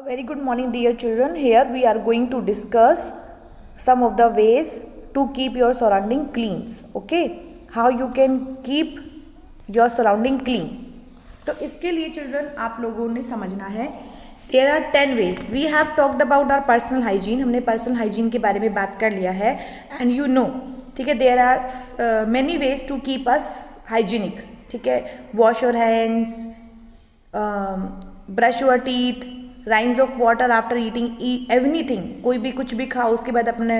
Very good morning, dear children. Here we are going to discuss some of the ways to keep your surrounding clean. Okay, how you can keep your surrounding clean. तो इसके लिए children आप लोगों ने समझना है there are 10 ways. We have talked about our personal hygiene. हमने personal hygiene के बारे में बात कर लिया है एंड यू नो, ठीक है, there are many ways to keep us hygienic. ठीक है, wash your hands, brush your teeth, rinse of water after eating everything. कोई भी कुछ भी खाओ उसके बाद अपने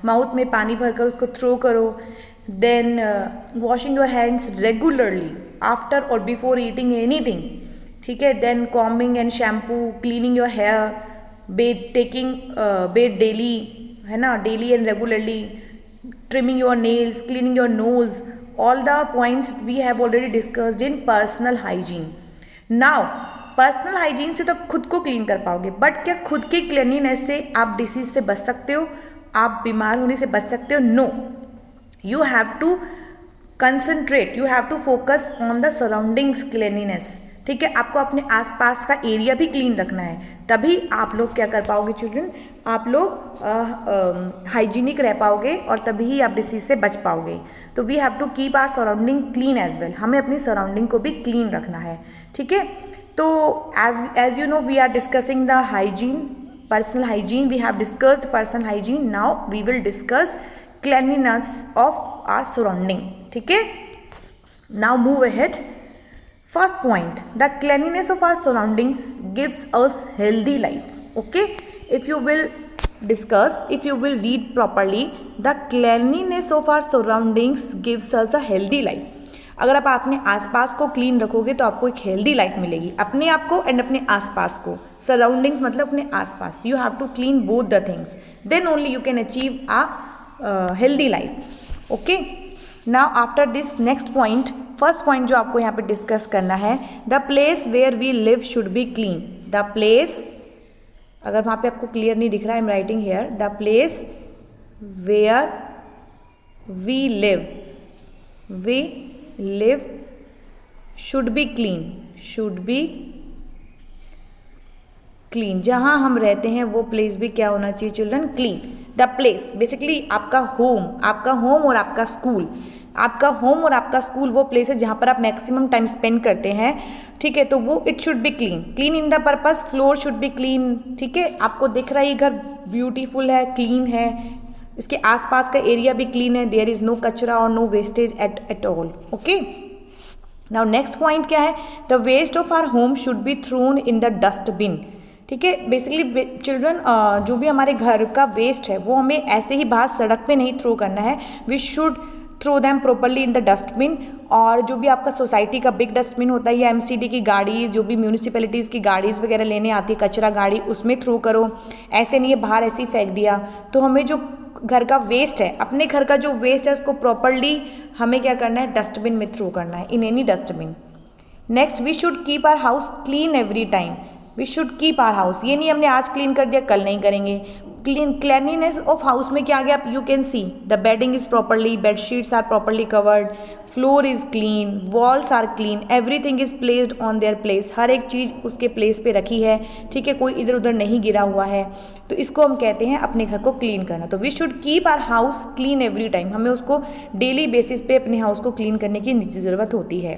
माउथ में पानी भरकर उसको थ्रो करो. Then washing your hands regularly after और बिफोर ईटिंग एनीथिंग. ठीक है, then combing and shampoo, cleaning your hair, taking bath daily, है ना, daily and regularly, trimming your nails, cleaning your nose. All the points we have already discussed in personal hygiene. Now personal hygiene से तो खुद को clean कर पाओगे, but क्या खुद की क्लीनिनेस से आप डिसीज से बच सकते हो? आप बीमार होने से बच सकते हो? No. You have to concentrate, you have to focus on the surroundings cleanliness. ठीक है, आपको अपने आसपास का एरिया भी क्लीन रखना है, तभी आप लोग क्या कर पाओगे चिल्ड्रन, आप लोग हाइजीनिक रह पाओगे और तभी ही आप डिसीज से बच पाओगे. तो we have to keep our surrounding clean as well. हमें अपनी सराउंडिंग को भी क्लीन रखना है. ठीक है, तो as you know we are discussing the hygiene, personal hygiene. We have discussed personal hygiene. Now we will discuss cleanliness of our surrounding. ठीक है, now move ahead. First point, the cleanliness of our surroundings gives us healthy life. Okay, if you will discuss, if you will read properly, the cleanliness of our surroundings gives us a healthy life. अगर आप अपने आसपास को clean रखोगे तो आपको एक healthy life मिलेगी, अपने आप को एंड अपने आसपास को. सराउंडिंग्स मतलब अपने आसपास. You have to clean both the things, then only you can achieve a healthy life. Okay, now after this next point, first point जो आपको यहाँ पे डिस्कस करना है, the place where we live should be clean. The place, अगर वहाँ पे आपको क्लियर नहीं दिख रहा है, I am writing here, the place where we live should be clean. जहाँ हम रहते हैं वो प्लेस भी क्या होना चाहिए children? Clean. The place basically आपका होम और आपका स्कूल. आपका होम और आपका स्कूल वो प्लेस है जहाँ पर आप मैक्सिमम टाइम स्पेंड करते हैं. ठीक है, तो वो it should be clean in the purpose. Floor should be clean. ठीक है, आपको दिख रहा है ये घर ब्यूटीफुल है, क्लीन है, इसके आसपास का एरिया भी क्लीन है, देयर इज नो कचरा और no wastage at all. Okay, now next point क्या है? The waste of our home should be thrown in the dustbin. ठीक है, बेसिकली चिल्ड्रन जो भी हमारे घर का वेस्ट है वो हमें ऐसे ही बाहर सड़क पे नहीं थ्रो करना है. We should throw them properly in the dustbin. और जो भी आपका सोसाइटी का बिग डस्टबिन होता है या एमसीडी की गाड़ी, जो भी म्यूनिसिपैलिटीज़ की गाड़ीज़ वगैरह लेने आती है, कचरा गाड़ी, उसमें थ्रो करो. ऐसे नहीं है बाहर ऐसे ही फेंक दिया. तो हमें जो घर का वेस्ट है, अपने घर का जो वेस्ट है उसको प्रॉपरली हमें क्या करना है? डस्टबिन में थ्रो करना है, in any dustbin. Next, we should keep our house clean every time. We should keep our house, ये नहीं हमने आज क्लीन कर दिया कल नहीं करेंगे. क्लीनलीनेस ऑफ हाउस में क्या आ गया? You can see the bedding is properly, bed sheets are properly covered, floor is clean, walls are clean, everything is placed on their place. हर एक चीज़ उसके प्लेस पे रखी है. ठीक है, कोई इधर उधर नहीं गिरा हुआ है. तो इसको हम कहते हैं अपने घर को क्लीन करना. तो we should keep our house clean every time. हमें उसको डेली बेसिस पे अपने हाउस को क्लीन करने की ज़रूरत होती है.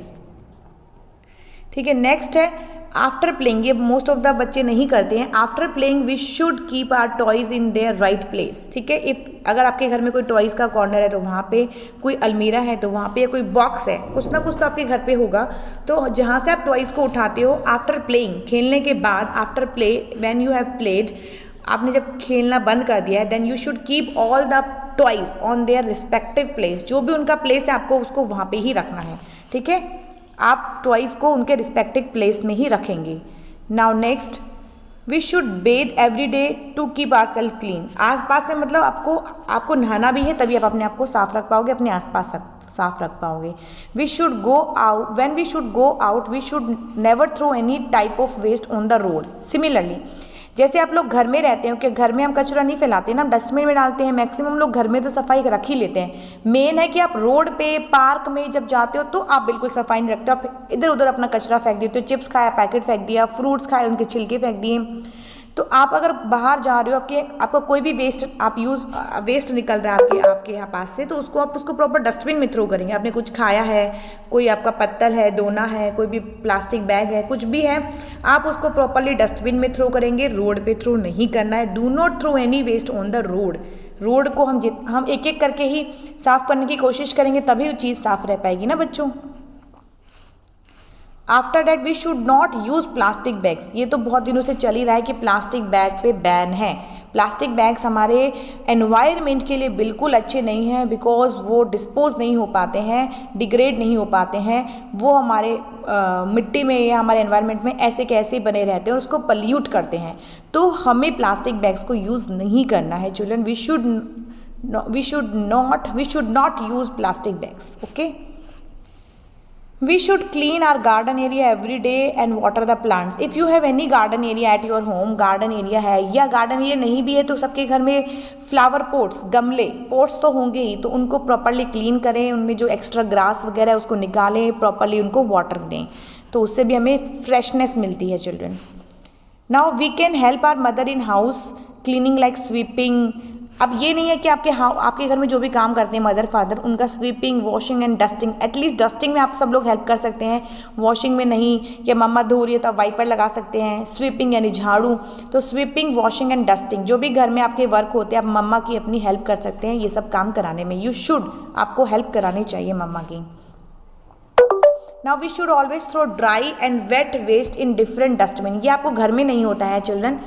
ठीक है, नेक्स्ट है आफ्टर प्लेइंग. ये मोस्ट ऑफ द बच्चे नहीं करते हैं. After playing we should keep our toys in their right place. ठीक है, इफ अगर आपके घर में कोई टॉयज़ का कॉर्नर है तो वहाँ पे, कोई अलमीरा है तो वहाँ पे, या कोई बॉक्स है, कुछ ना कुछ तो आपके घर पे होगा. तो जहाँ से आप टॉयज़ को उठाते हो आफ्टर प्लेइंग, खेलने के बाद, after play, when you have played, आपने जब खेलना बंद कर दिया है, then you should keep all the toys on their respective place. जो भी उनका प्लेस है आपको उसको वहाँ पे ही रखना है. ठीक है, आप टॉयज़ को उनके रिस्पेक्टिव प्लेस में ही रखेंगे. Now next, we should bath every day to keep our self clean. आसपास में मतलब आपको नहाना भी है, तभी आप अपने आप को साफ रख पाओगे, अपने आसपास साफ रख पाओगे. We should go out, when we should go out we should never throw any type of waste on the road. Similarly, जैसे आप लोग घर में रहते हो कि घर में हम कचरा नहीं फैलाते ना, डस्टबिन में डालते हैं, मैक्सिमम लोग घर में तो सफाई रख ही लेते हैं। मेन है कि आप रोड पे, पार्क में जब जाते हो तो आप बिल्कुल सफाई नहीं रखते, आप इधर उधर अपना कचरा फेंक देते हो, चिप्स खाया पैकेट फेंक दिया, फ्रूट्स खाए उनके छिलके फेंक दिए। तो आप अगर बाहर जा रहे हो, आपका कोई भी वेस्ट निकल रहा है आपके यहाँ पास से, तो उसको प्रॉपर डस्टबिन में थ्रो करेंगे। आपने कुछ खाया है, कोई आपका पत्तल है, दोना है, कोई भी प्लास्टिक बैग है, कुछ भी है, आप उसको प्रॉपरली डस्टबिन में थ्रो करेंगे, रोड पे थ्रो नहीं करना है। Do not throw any waste on the road. Road को हम एक एक करके ही साफ करने की कोशिश करेंगे, तभी वो चीज़ साफ रह पाएगी ना बच्चों। After that we should not use plastic bags. ये तो बहुत दिनों से चल ही रहा है कि प्लास्टिक बैग पे बैन है। प्लास्टिक बैग्स हमारे एनवायरनमेंट के लिए बिल्कुल अच्छे नहीं हैं, बिकॉज वो डिस्पोज नहीं हो पाते हैं, डिग्रेड नहीं हो पाते हैं, वो हमारे मिट्टी में या हमारे एनवायरनमेंट में ऐसे के ऐसे बने रहते हैं और उसको पल्यूट करते हैं। तो हमें प्लास्टिक बैग्स को यूज़ नहीं करना है children. We should not use plastic bags. Okay, we should clean our garden area every day and water the plants. if you have any garden area at your home, garden area है या garden area नहीं भी है तो सबके घर में flower pots, गमले पोट्स तो होंगे ही, तो उनको प्रॉपरली क्लीन करें, उनमें जो एक्स्ट्रा ग्रास वगैरह है उसको निकालें, प्रॉपरली उनको वाटर दें, तो उससे भी हमें फ्रेशनेस मिलती है children. Now we can help our mother in house cleaning like sweeping. अब ये नहीं है कि आपके घर में जो भी काम करते हैं मदर फादर, उनका sweeping, washing and dusting, at least dusting में आप सब लोग हेल्प कर सकते हैं, वॉशिंग में नहीं, या मम्मा धो रही है तो आप वाइपर लगा सकते हैं। स्वीपिंग यानी झाड़ू, तो स्वीपिंग, वॉशिंग एंड डस्टिंग, जो भी घर में आपके वर्क होते हैं आप मम्मा की अपनी हेल्प कर सकते हैं ये सब काम कराने में। आपको हेल्प करानी चाहिए मम्मा की। Now we should always throw dry and wet waste in different dustbin. ये आपको घर में नहीं होता है children.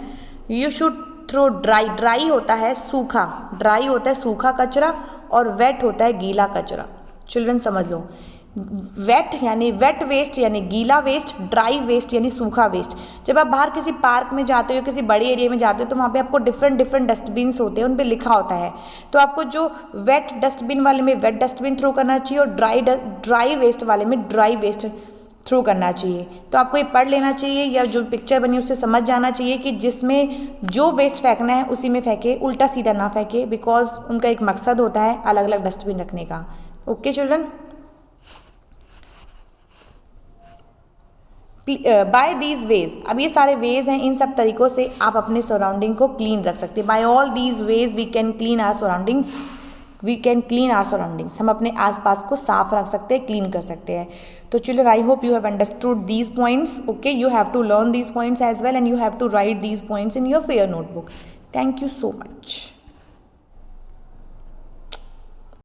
You should throw dry होता है सूखा कचरा, और वेट होता है गीला कचरा। चिल्ड्रन समझ लो, वेट वेस्ट यानी गीला वेस्ट, ड्राई वेस्ट यानी सूखा वेस्ट। जब आप बाहर किसी पार्क में जाते हो, किसी बड़े एरिया में जाते हो, तो वहाँ पे आपको डिफरेंट डस्टबिन्स होते हैं, उन पे लिखा होता है, तो आपको जो वेट डस्टबिन वाले में वेट डस्टबिन थ्रो करना चाहिए और ड्राई वेस्ट वाले में ड्राई वेस्ट थ्रू करना चाहिए। तो आपको ये पढ़ लेना चाहिए, या जो पिक्चर बनी उससे समझ जाना चाहिए कि जिसमें जो वेस्ट फेंकना है उसी में फेंके, उल्टा सीधा ना फेंके, बिकॉज उनका एक मकसद होता है अलग अलग डस्टबिन रखने का। Okay children, by these ways, अब ये सारे वेज हैं, इन सब तरीक़ों से आप अपने सराउंडिंग को क्लीन रख सकते हैं। By all these ways we can clean our surroundings, हम अपने आसपास को साफ रख सकते हैं, क्लीन कर सकते हैं। तो children, I hope you have understood these points. Okay, you have to learn these points as well and you have to write these points in your fair notebook. Thank you so much.